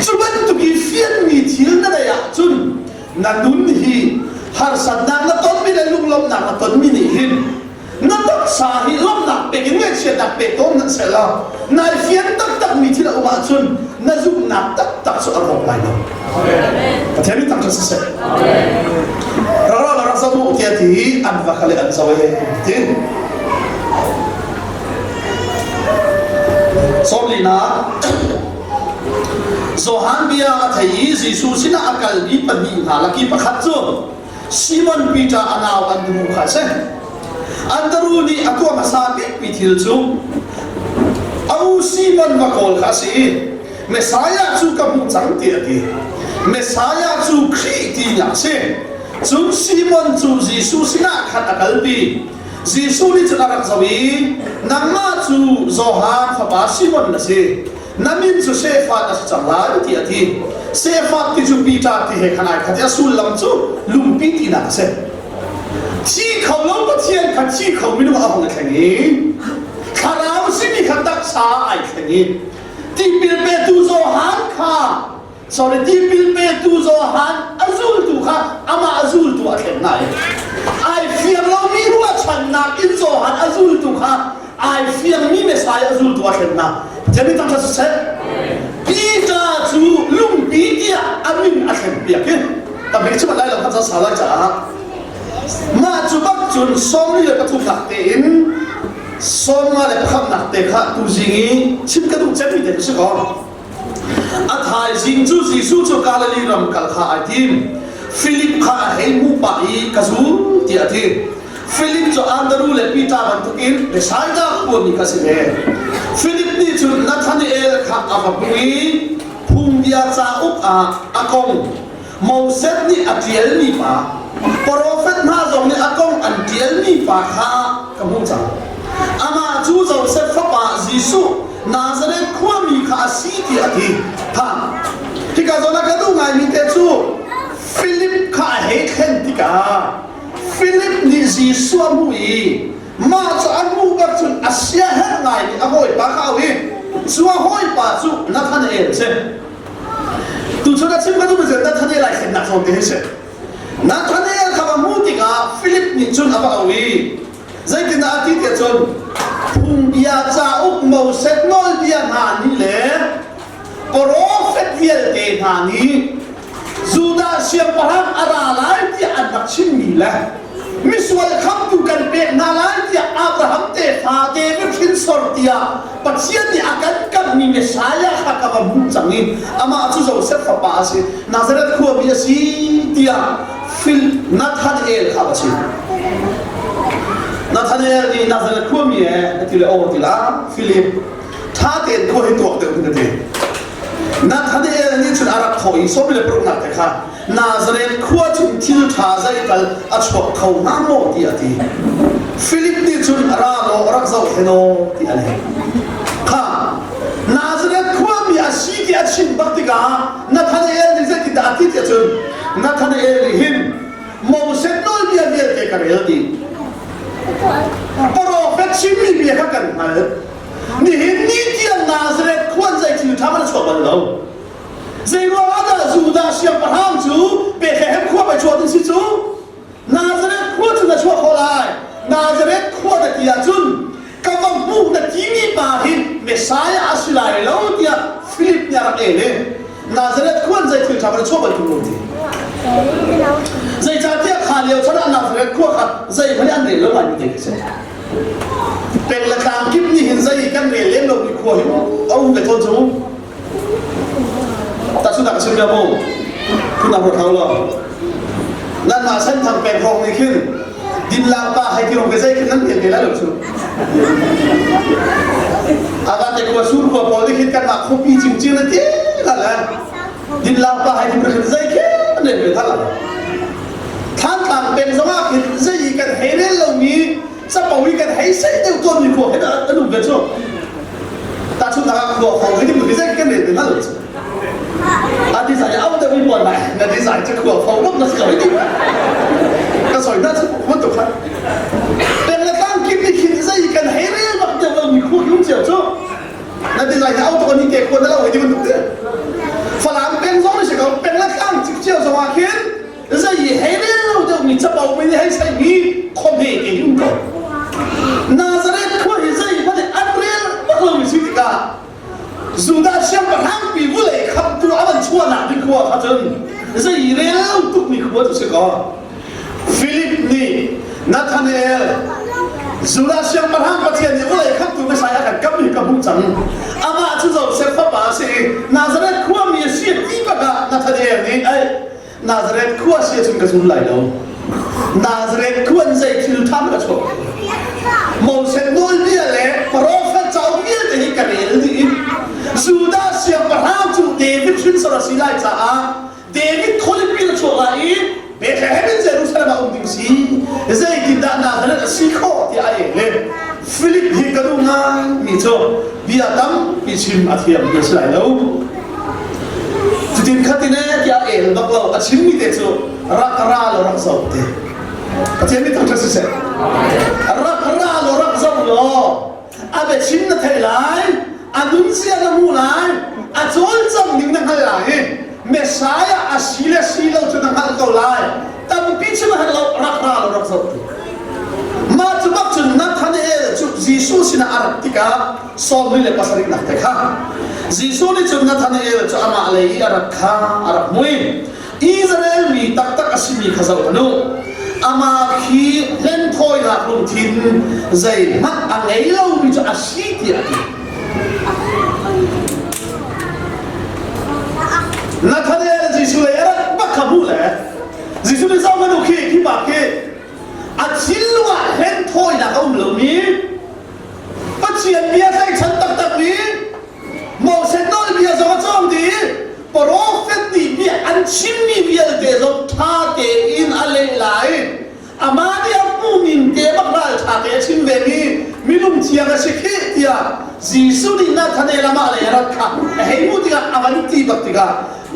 chun vẫn tụi cái phiền mi thiên na đây à chun na đun hi har sát nang na tôn mi lên lung lồng nang na tôn mi ni hin na tất sa hi lom nang pe cái nghe chuyện nang pe tôn na sẽ là na phiền tất mi thiên là uma chun na giúp nang tất số ở một lại đâu và thiên tăng sẽ sẽ Rara satu tiati anfa kali ansawai tin somlina Zohan bia thai Giêsu sina akal bi pani halaki pakhat chu Simon Peter anaw andru khase andru ni akwa masabi pithil chu au Simon makol khase Messiah chu kamu chang ti ati Messiah chu khri ti nya se chúng Simon chú Giêsu sina khát akal bi Giêsu ni chana rak zawi namma chu Zohan phaba Simon na se namin chu Sefa na changla ti ati Sefa ti chu Peter ti he khanai khatia sul lam chu lumpi ti na se chi khau lo pa thian kha chi khau mi lu a hong thani kharau sini khatak sa ai thani ti bil pe tu Zohan kha sorry ti bil pe tu Zohan azul tu kha ama azul tu akhen nai ai fiam lo mi ruwa chan na in Zohan azul tu kha ai fiam mi Messiah azul tu akhen na jami tam sa se Peter chu lung pi dia amin akhen pia ke ta me chu lai lo kha sa la cha ma chu bak chun som ni le ka thu nak te in som ma le kham nak te kha tu jingi chim ka tu chami de se ko athai jing chu Giêsu chu kalali ram kal kha atim Philip kha hei mu pa I kazu ti athi Philip chu Andrew le Peter ban tukin le saida ko ni ka se Philip ni chu Nathanael kha avapui phum dia cha up a akong Moses ni atiel ni pa prophet ma zong ni akong antiel ni pa kha kamu cha ama chu Joseph pa Giêsu Nazareth khwami kha si ti athi ha tika zona ka du ngai mi te chu Philip kha he khen tika Philip ni Giêsu mu I ma chu an mu ba chu asia he ngai ni ahoi pa kha wi chu ahoi pa chu Nathanael se tu chu ka chim ka du be Nathanael lai khen na so te se Nathanael kha mu tika Philip ni chun aba wi zai tin na ati te chun phum bia cha uk mo set nol bia na ni le prophet viel te na ni Juda siam parang ara lai ti anak chin ni la miswal kham tu kan pe na lai ti Abraham te fa te be khin sor tia pathian ni akan kam ni Messiah kha ka mu changi ama chu Joseph fa pa se Nazareth khu bi si tia Phil Nathanael kha ba si Nathanael ni Nazareth khu mi e ti le o ti la Philip tha ten ko he tok te kun te นักทันเอลนี่ชุดอารักถอยสมัยปรุงนักแต่ค่ะนาซาเรตขวดชุดทิลท่าใจกันอัชวกเขาหน้าโมที่อดีฟิลิปนี่ชุดราโลรักเจ้าเฮโนที่อะไรค่ะนาซาเรตขวดมีอาชีพที่อาชีพบักติกานักทันเอลนี่จะติดอาทิตย์ชุดนักทันเอลหินโมเสสน้อยเบียเบียเกกันเอลดีโปรเฟตชิมีเบียกันมานี่เห็นนี่ที่นาซาเรตขวดใจทิลท่ามันชอบมันแล้วเจ้าว่าได้จูดาเชียงประหามจูเปิดให้ขวดไปชวดที่จูนาซาเรตขวดจะชวดเขาเลยนาซาเรตขวดที่ยาจุนกำลังพูดแต่ที่มีปาหินเมสไซอาสุไลแล้วที่ฟิลิปเนี่ยรักเองเลยนาซาเรตขวดใจทิลท่ามันชวดไปทุกคนที่ใจจ่าที่ขาเลี้ยวชนะนาซาเรตขวดครับใจพยานเรียนแล้วมันยังไงใช่เป็นละครคลิปนี้เห็นใจกันเรียนเล่นเรามีขวดเอาไปทนจูแต่สุดท้ายฉันจะบอกคุณนำรถเขาหรอนั่นมาฉันทำเป็นพองนี้ขึ้นดินลาวป้าให้ที่ลงไปใส่ขึ้นนั่นเปลี่ยนไปแล้วหรือชุดอาการแต่กว่าสู้กว่าพอได้คิดกันมาคบปีจริงๆนะที่นั่นแหละดินลาวป้าให้ที่มันขึ้นใส่ขึ้นนั่นเองท่านละท่านต่างเป็นสมาขึ้นใส่กันให้เรื่องเหล่านี้จะปวิกันให้ใส่เดียวตัวมีขวดให้ได้อันนู้นเป็นชุดแต่ชุดทางขวดของให้ที่มันใส่กันเนี่ยนั่นเลยอันที่ใส่เอาแต่ไม่ปวดไหมนั่นที่ใส่จะขวดฟองน้ำมันสวยดีก็สวยน่าจะมันถูกครับเป็นละตั้งคิดที่คิดใส่กันให้เรื่องแบบเดียวมีคู่ยุ่งเจียวชั่วนั่นที่ใส่เอาตัวนี้เก็บคนแล้วไอ้ที่มันถูกเนี่ยฝรั่งเป็นสองไม่ใช่เขาเป็นละตั้งจิบเจียวสว่างคิดใส่ให้เรื่องเดียวมีจะบอกไม่ได้ให้ใส่มีคอมเพลต์ยุ่งก่อนนาซาเรตขวดใส่มันเลยอันเรียนมันเรามีสิ่งที่กาจูดาเชียงประหามปีบุเลยขับตัวอันชั่วหนักที่ขวดเขาจนจะอีเรื่องทุกมีขวดจะเชื่อฟิลิปนี่นาธาเนลจูดาเชียงประหามประเทศนี้บุเลยขับตัวไม่ใช่กันกับมีกับมุจังอามาจะจะเซฟป้าสินาซาเรตขวดมีเสียที่ปะกะนาธาเนลนี่ไอ้นาซาเรตขวดเสียจนกระสุนไหลแล้วนาซาเรตขวดใจทิลทำกระชกโมเสสน้อยเบี้ยเล่โปรเฟตเจ้าเบี้ยจะให้กันเองดีจูดาเชียงประหามจูเดวิดชินสระศิลาจ้าเดวิดคนที่เป็นชั่วร้ายเบคแฮมเจรูซาเล็มอุ้มดิ้งซีเจ้ากินด้านนาซาเรตสิโคที่ไอ้เล่ฟิลิปฮิกาดูงามีโจเบียตัมพิชิมอาเทียมเยสไลแล้วจุดที่ขัดที่เนี่ยที่ไอ้ดอกเราอาชิมมีเตโจรักราลรักเจ้าเตอาเทียมมีตั้งใจสิเสรักราลรักเจ้าโลอาเบชิมนั่นเท่าไรอันนู้นเสียน้ำมูลายอาจจะจำนิ่งนั่งหันหลังเมสายอาศิลเราจะนั่งหันตัวลายแต่มันพิจารณาเรารักเรารักสัตว์มาจุบักจุนนักทันเอลจุจีซูสินาอาร์ติกาสอบนี่เลยภาษาลินักเตะค่ะจีซูนี่จุนนักทันเอลจุอามาเลยอารักข้าอารักมวยอิสราเอลมีตักตักอาศิมีข้าเจ้าหนูอามาคีเล่นทอยหลักลงทินใจมักอันไหนเรามีจุอาศิที่อะไรนักท่านเอลจีสุเลยอะไรบักขบูเลยจีสุเลยสาวมันโอเคที่บักเกอาชิลว่าเล่นทอยนะเขาเหล่านี้ปัจเจียนเบียร์ให้ฉันตักนี้โมเสสน้อยเบียร์จะมาจ้องดีโปรเฟตตีเบียร์อันชิมมีเบียร์เดซอกท่าเตอินอะไรหลายอามาเดียมูมินเตบักได้ท่าเตชิมเวนีมิลุมเทียร์เชคิเทียจีสุนี่นักท่านเอลมาเลยรักข้าเฮ้ยมุติกาอาวันตีบักติกา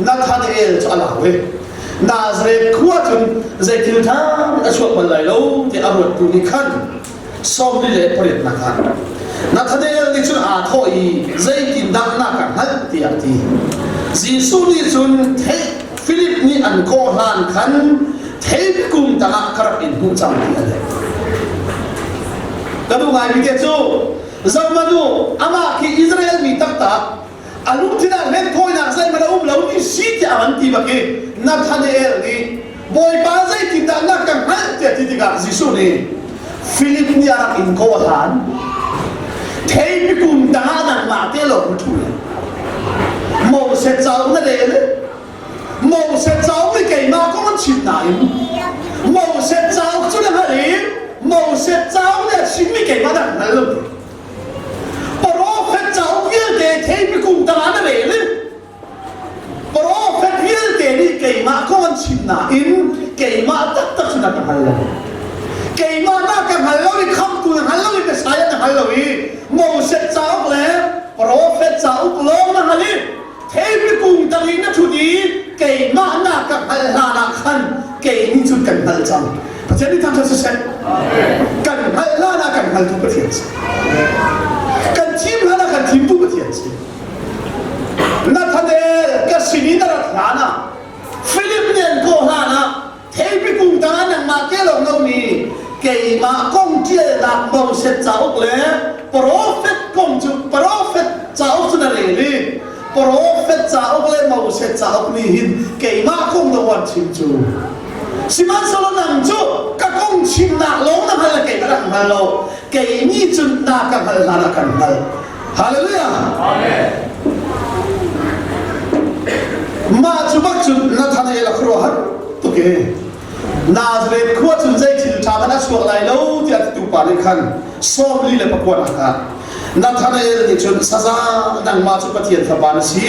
นักท่านเอลจะอะไรเว้ยนาซาเรตขวดจนใจทิลท่าอชวกมันไหลแล้วที่อารมณ์ตุนิคันสอบนี่เลยผลิตนักท่านนักท่านเอลนี่จุนอาทอยใจกินดังนักนักที่อันที่จีสุนี่จุนเทฟิลิปนี่อันโกฮันขันเทปกุมตากคาร์บินหูจังที่อะไรก็ดูไงพี่เจ้าจำมาดูอามาที่อิสราเอลมีตักตักอาลูกที่นั่นเล่นทอยนักใจมันอุ้มเราที่ซีที่อาวันที่บักเกนักท่านเอลนี่บอยป้าใจกินดังนักกันฮันเจ้าที่กาซิสุนี่ฟิลิปนี่อารักอินโกฮันเทปกุมตานันมาเตลอกทุยโมเสสเจ้านั่นเองโมเสสเจ้าไม่เก่งมากก็มันชิดไหนโมเสสเจ้าจุดอะไรโมเสสเจ้าเนี่ยชิดไม่เก่งมากนั่นเลย โปรเฟตเจ้าเยอะเดทให้ไปกุมตานั่นเอง cái mà có anh chim na in cái mà tất tất chúng ta cần hành lâu cái mà ta cần hành lâu đi không tu hành lâu đi cái sai cần hành lâu đi mô sẽ giáo lẽ prophet giáo lâu na hành thế mới cùng tăng in nó chú ý cái mà na cần hành là na khăn cái ní chúng cần hành chăngเพราะฉะนั้นทำจะเสร็จกันให้ล่ากันให้ทุกประเทศกันทีมล่ากันทีมทุกประเทศนั่นท่านเองก็สิ่งนี้นั่นแหละนะฟิลิปเนียนโกฮานะเทพิกุงตานังมาเกลงเรามีเกี่ยมากงเจดักมองเสร็จจ้าอุกเล่โปรเฟตกงจุโปรเฟตจ้าอุกนั่นเองนี่โปรเฟตจ้าอุกเล่มองเสร็จจ้าอุกนี่หินเกี่ยมากงตะวันชิมจูสิมันสโลนังจูก็กงชิมนักลงนักอะไรเกี่ยนักฮัลโหลเกี่ยนี่จุดนักกันฮัลนักกันฮัลฮาเลลูยามาจุบักจุดนัทานเอลักรัวฮัตตุเกนาซเรตขวดจุดใจถิ่นชามันช่วงไหลโลที่อัตตุปานิคันสอบลีเลปกวนนักนัทานเอลที่จุดซาซาดังมาจุปฏิยันทบานสี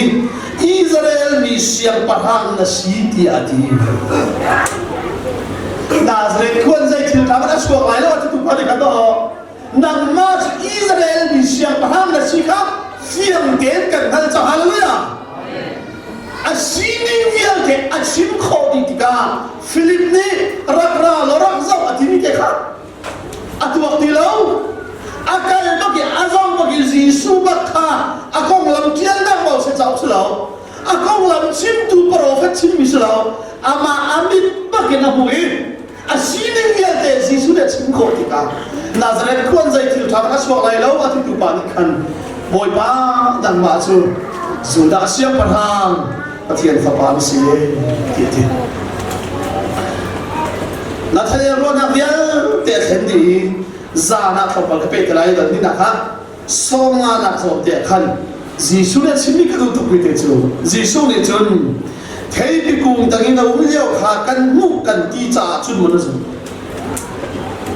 อิสราเอลมีเสียงปะทางนัสีที่อดีนาซเรตขวดใจถิ่นชามันช่วงไหลโลที่อัตตุปานิคันต่อนังมาจุอิสราเอลมีเสียงปะทางนัสีครับเสียงเกณฑ์กันฮัลจะฮาเลลูยาอาชีพนี้เวียนเด็กอาชีพขอดีติกาฟิลิปนี่รักราลรักเจ้าอาทิตย์นี้เด็กครับอาตัวที่เราอาการบักยอาจอมบักยซีซูบักข้าอากงลำเจียนดังเบาเสียเจ้าสิเราอากงลำชิมตูโปรเฟตชิมมิสเราอามาอามิดบักยนาบุยอาชีพนี้เวียนเด็กซีซูเด็กชิมขอดีกานาซาเรตควรใจที่ทำนักสวดไหลแล้วอาทิตย์ตุปานิคันบอยบ้าดังมาจูสุดาเสียงประทานประเทศฝรั่งเศสที่ที่นัทเรียนรู้นักเรียนเด็กเห็นดีจานักขับรถไปที่ไรดังนี้นะครับสองงานนักสอบเด็กขันจีซูเนี่ยชิมิกดูทุกวิธีจูจีซูเนี่ยจนเทพิกุงตั้งอินเอาไม่เลี้ยวขากันมุกกันตีจ่าจุดมันนะจู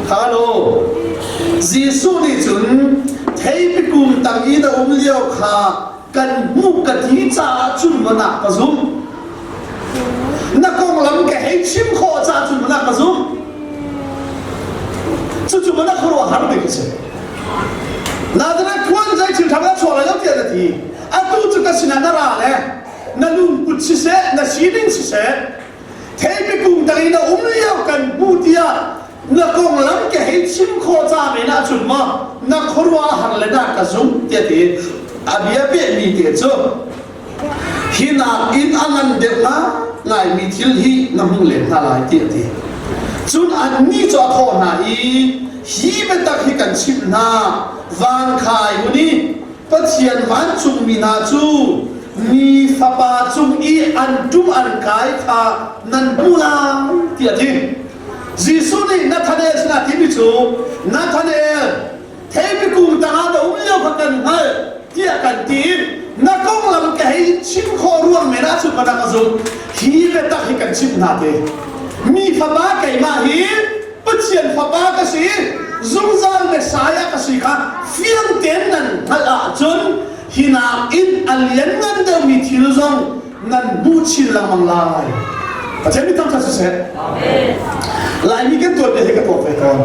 ฮัลโหลจีซูเนี่ยจนเทพิกุงตั้งอินเอาไม่เลี้ยวขากันมุกกันที่จ่าจุดมันนักประจุนักกองลำแกให้ชิมขอจ่าจุดมันนักประจุจุดมันนักครัวหาไม่ได้สิน่าจะนักควรใจถึงทำให้ชัวร์แล้วเทียนทีอาตุจุกสินานาราเลยนั่นลุงปุชเสนั่นชีดิงเสเทพิกุงตะลีน่ะเลี้ยวกันบูติยานักกองลำแกให้ชิมขอจ่าไม่น่าจุดมานักครัวหาเลยนักกระจุเทียทีอาเบียเปียมีเดียจูฮินาอินอันนั้นเด็กนะไงมีทิลฮีน้ำมึงเล่นอะไรเดียดีจุนอันนี้จะทอนาอีฮีเป็นตะกี้กันชิมนาวันขายวันนี้ปัจเจียนวันจุงมีนาจูมีฟาบาจุงอีอันจุงอันขายขานันบูลาเดียดีจีสุนี่นัทเนลนาทีมิจูนัทเนลเทพิกุงตาดาเลี้ยวกันให้ที่กันทีนักกองลำแกให้ชิมขอร่วงไม่น่าสุดมาดังสุดฮีเป็นตะกี้กันชิมนาเดมีฟาบาไก่มาฮีปัจเจียนฟาบากสิซุงซานเมสายกสิค่ะเฟียงเต็นนั่นฮัลอาจนฮินาอินอัลยันนั่นเดิมมีทิลซงนั่นบูชิลลังมังลายแต่เช่นนี้ต้องทัศน์เสร็จลายมีกันตัวเดียวกันตัวไปก่อน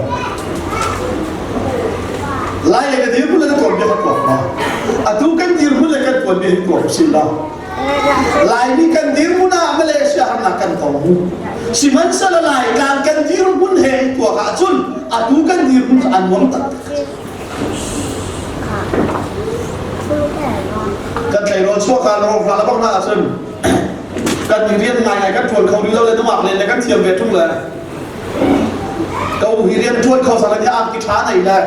ลายกันเดียวพูดแล้วตัวเดียวกันตัวมาอะดูกันเดียวพูดแล้วกันตัวเดียวกันตัวสิละลายมีกันเดียวมุนามาเลเซียหันหน้ากันตัวหูสิมันสละลายการกันเดียวมุนเหตุตัวกาจุนอะดูกันเดียวมุนอันวันตัดกันใจร้อนชั่วการร้อนฟ้าแล้วบ้างหน้าซึ่งกันเรียนไงกันชวนเขาดูแล้วเลยต้องหมักเลยกันเทียมเวททุ่งเลยเขาเรียนชวนเขาสารพัดอ่านกิจช้าไหนเลย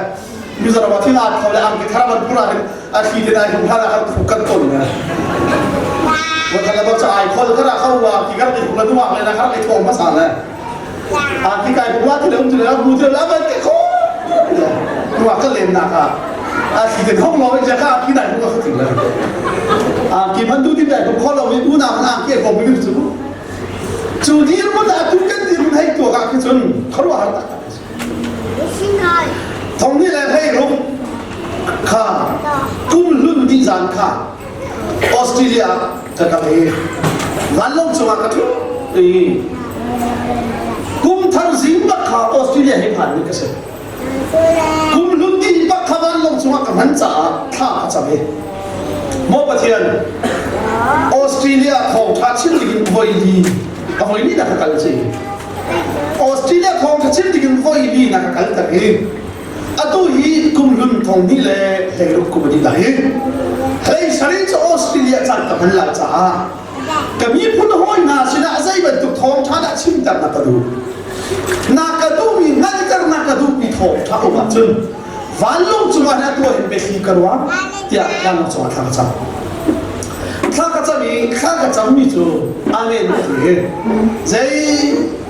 มีสารพัดที่อ่านเขาเลยอ่านกิจช้ามันพูดอะไรอาชีพที่ได้ผมพลาดนะครับถูกกันต้นเลยวันที่เราจะอ่านคนก็ได้เข้าว่าที่กันเป็นคนละตัวเลยนะครับไอ้ทองภาษาเลยอ่านที่ไกลผมว่าที่เดิมที่แล้วดูที่แล้วมันก็โค้ตัวก็เล่นนะครับอาชีพที่ห้องเราจะข้ามที่ไหนผมก็ถึงเลยกี่พันดูที่ไหนผมขอเราไม่รู้นะมันเกี่ยวกับไม่รู้จุดที่มันอาตุกันที่มันให้ตัวกันคือจนเขาว่าอะไรตรงนี้แหละให้รู้ข้ากุ้มลุ่นดีจานข้าออสเตรเลียจะกลับเองวันลงจังหวัดกันทุก กุมทางสิงบักขาออสเตรเลียให้ผ่านนี่ก็เสร็จกุมลุนดีบักขาวันลงสมัครกับมันจ่าท่าจะไม่มอประเทศออสเตรเลียของทัชชิลกินไวดีเอาไว้นี่นะครับกันสิออสเตรเลียของทัชชิลกินไวดีนะครับกันแต่เองอะตัวฮีกุมลุนทองนี่แหละให้ลูกกุมดีได้เฮ้ยฉันจะออสเตรเลียจัดกับมันละจ้าก็มีพูดห้อยนาสินะใจบรรทุกทองท่าชิมแต่นักดูนักดูมีงั้นก็นักดูมีทองท่าอุบัติจนวันลงจุมาเนี่ยตัวเห็นไปที่กระวาเดี๋ยววันลงจุมาท่าจับท่าจับมีท่าจับมีจูอันนี้ดูสิใจ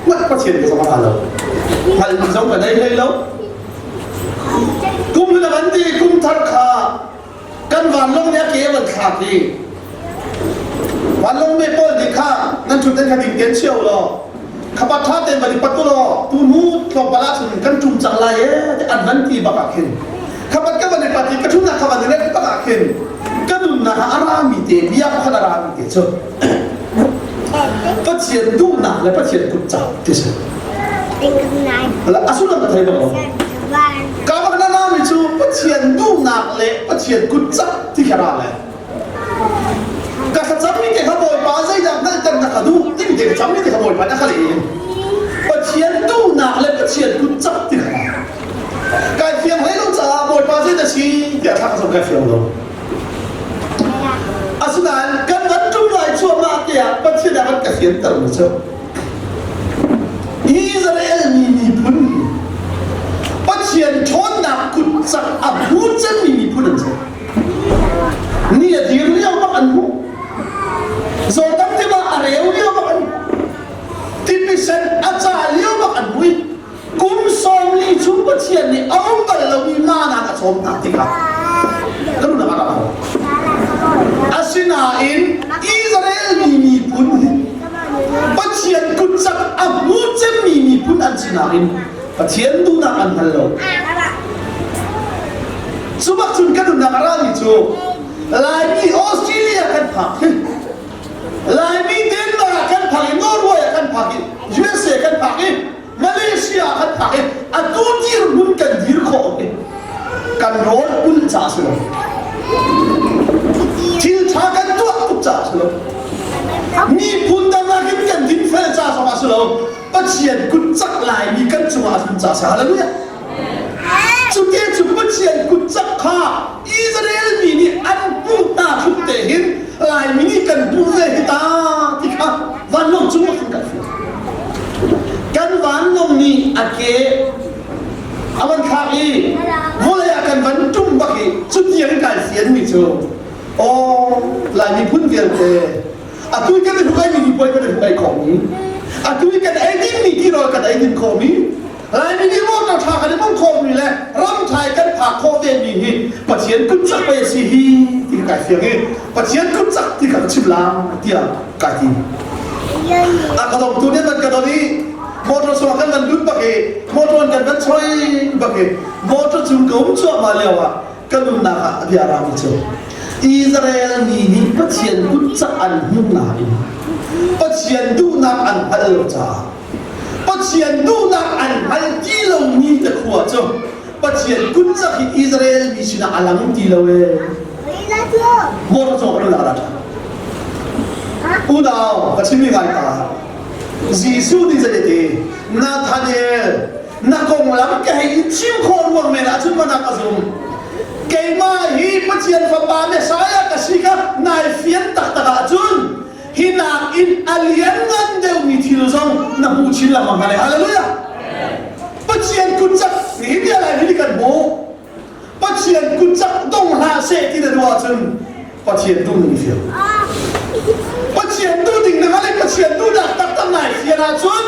วัดประเทศก็จะมาแล้วมันจะมาได้เลยแล้วกุมละวันดีกุมทักขากันวันลงเนี่ยเกี่ยวกับขาดีวันลงไม่ป้อนดีข้านั่นชุดนั้นคดีเกี่ยวเชี่ยวหรอขับท่าเต็มบริปัตตุหรอตูนู้ทบลาสุนกันจุ่มจังไรแต่อันนั้นที่บักขึ้นขับก็บริปัตติกระชุ่มนักขับนั้นบักขึ้นกันนุ่นนะอารามิเตบิยาพันอารามิเตเจ้าปัจเจียนดูนักและปัจเจียนกุจับที่สุดแล้วอาสุนันมาไทยบ้างกาบักนานามิจูปัจเจียนดูนักและปัจเจียนกุจับที่ขนาดเลยก็ขจับมีแต่ขโมยปลาใจดำนั่นกันนักดูที่มีแต่ขจับมีแต่ขโมยปลานักเลยปัจเจียนดูนักและปัจเจียนกุจับที่ขนาดการเพียงให้เราจะขโมยปลาใจดำชีเดี๋ยวถ้าขจับการเพียงเราอาสุนันกันวันจุ่มไหลชั่วมากเนี่ยปัจเจียนมันกระเทียนเติมเจ้าอิสราเอลมีพุ่นปัจเจียนชนนักกุจับอับหูจะมีพุ่นเจ้านี่ดีเรียวมากอันหูโซดัมที่มาอะไรเรียวมากอันที่พิเศษอาจารย์เรียวมากอันหูกุมสมลีชุบปัจเจียนนี่เอาไปแล้วมีมานากับสมนักที่ครับก็รู้นะว่าเราอาศินาอินอิสราเอลมีพุ่นปัจเจียนกุจับอับหูจะมีพุ่นอาศินาอินปัจเจียนดูนักอันฮัลโหลสุบักจุนกันดูนักอะไรนี่จูลายมีออสเตรเลียกันพักลายมีเดนมาร์กกันพักนอร์เวย์กันพักยูเอสเอกันพักมาเลเซียกันพักอันตัวที่รุ่นกันดีร์ข้อกันโรนอุลจ่าสโลทิลชากันตัวอุลจ่าสโลมีพุ่นดำนักกันดินเฟลจ่าสมาสโลปัจเจียนกุจักลายมีกันจุมาสุนจ่าสฮาเลลูยาจุดเดียวจุดปัจเจียนกุจักข้าอิสราเอลมีนี่อันพูดตาทุกเตหินลายมีนี่กันดูเวหิตาที่ข้าวันลงจุมาสุนกันกันวันลงนี่อาเกอวันข้าอีวอลเลยกันวันจุ่มบักอีจุดเดียวกันเสียนมิโซโอ้ลายมีพุ่นเดียวเตอะตุยกันเป็นใครมีป่วยกันเป็นใครของนี้อะตุยกันไอ้ดินมีที่รอกันไอ้ดินของนี้ลายมีที่มองเราทากันมันของนี้แหละร่ำชายกันผักโคเวนีนี่ปัจเจียนกุจักไปสิฮีที่กายเสียงนี้ปัจเจียนกุจักที่กันชิบลามที่อ่ะกายที่อะกระดองตัวนี้มันกระดองนี้มอเตอร์สวกันมันลุกบักเอมอเตอร์กันมันช่วยบักเอมอเตอร์จุ่มกุ้งชั่วมาแล้วอ่ะกันนุ่นนักอ่ะที่อารามิโซอิสราเอลมีนี่ปัจเจียนกุจักอันหุ่นนาอินปัจเจียนดูนักอันฮัลโหลจ้าปัจเจียนดูนักอันฮัลกิโลมีตะขวดจ้าปัจเจียนกุจักอิสราเอลมีสินะอัลลังกิโลเอมอเตอร์สวกันอะไรจ้าอุดาวปัจฉิมีไงตาจีซูดิจะเดนาธาเนลนักกงลังแกให้ชิมคนวังเมนาชุดมันนักซุมเกมาฮีปัจเจียนฟ้าบานเมสายกสิกานายเฟียนตักตะกาจุนฮินาอินอัลยันกันเดวมีที่รู้จังนับบูชินละมังกันเลยฮาเลลูยาปัจเจียนกุจักนี่มีอะไรมีกันโบปัจเจียนกุจักดงหาเสที่เดือดว่าจุนปัจเจียนดูนี่เฟียปัจเจียนดูดิ่งนะฮะเลยปัจเจียนดูดักตักตั้งไหนเฟียนาจุน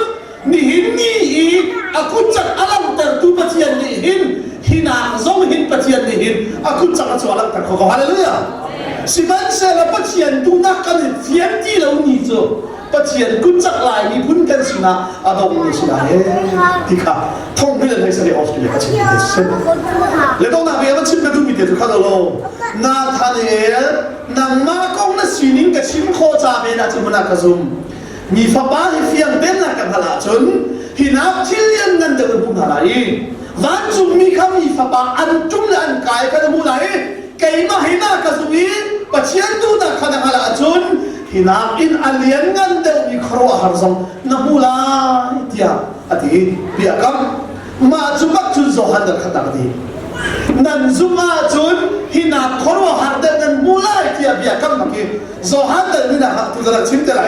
นี่หินนี่อีอากุจักอลังเตอร์ดูปัจเจียนนี่หินฮินาซงหินปัจเจียนนี่หินอากุจักอลังเตอร์เขาฮาเลลูยาสิมันเสร็จแล้วปัจเจียนดูนักกันเฟียนที่เราหนีจ้ะปัจเจียนกุจักลายมีพุ่นกันสินะอาดงนี่สินะที่ข้าท่องไม่ได้ให้เสด็จออสเตรเลียก็เช่นเดียวกันแล้วต้องนับเองว่าชิมกันดูมีเดียวข้าเรานาธาเนลนางมากงนั่นสินิ่งกับชิมโคจาเบนะจุมันนักซุม มีฟ้าบ้าให้เฟียงเต็มหนักกันหลาจนหินับที่เลี้ยงเงินเดือนบุญหลายวันจุ่มมีคำมีฟ้าบ้าอันจุ่มและอันกายกันบุญหลายเกี่ยมาหินักกระสุนปัจเจียนดูนักขนาดหลาจนหินับอินอันเลี้ยงเงินเดือนมีครัวหาร์ซงน้ำบุญหลายเดียอดีเบียกัมมาจุ่มจุนโซฮันเดอร์ขนาดนี้นั่นจุ่มจุนหินับครัวหาร์เดอร์นั้นบุญหลายเดียเบียกัมเมื่อกี้โซฮันเดอร์นี่นะตุลาชิมเตอร์ไอ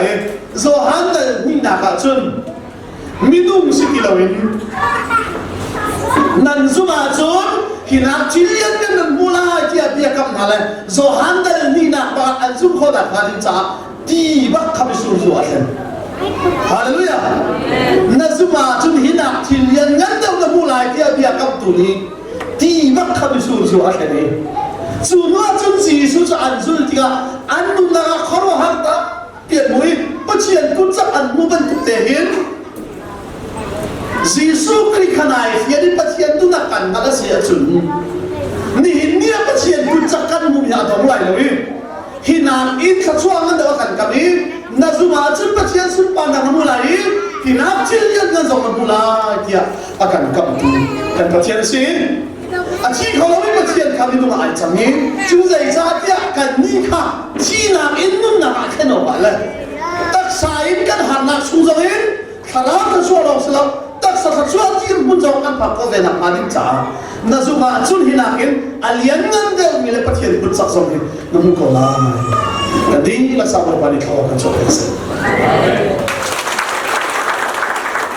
โซฮันเดอร์นี่นะจุนมีดุงสิกิโลวินนั่นจุมาจุนหินับที่เลี้ยงกันนั้นมูลาที่อาเบียกำนั่นเลยโซฮันเดลนี่นะบางอันจุมเขาดักการจ้าที่บักขมิสูสูอันฮาเลลูยานั่นจุมาจุนหินับที่เลี้ยงกันนั้นมูลาที่อาเบียกำตัวนี้ที่บักขมิสูสูอันนี้จุนว่าจุนจีสูจะอันจุนที่ก็อันนู้นนะขรวหันตาเปลี่ยนมวยปัจเจียนกุศลอันนู้นเป็นตุเตหินYesus Kristus yang dipacien tu nak kan ada siapun. Ni pacien tu cakap mungkin ada mulai lagi. Hinan ini sesuatu yang akan kami. Nazuma cun pacien sun pandang mulai. Hinan cilian nazama mulai dia akan kami. Dan pacien sin. Aci kalau ni pacien kami tu macam ni. Cuma saja dia akan nikah. Cina ini nak kena balik. Tak sain kan harnak susahin. Kalau sesuatu selam. Tak sesuatu yang menjauhkan pakau dan alim cah. Nazuma cun hinakin aliangan dia milik pacien pun saksoni. Namun kalau, nanti lah sabar balik kau akan coba.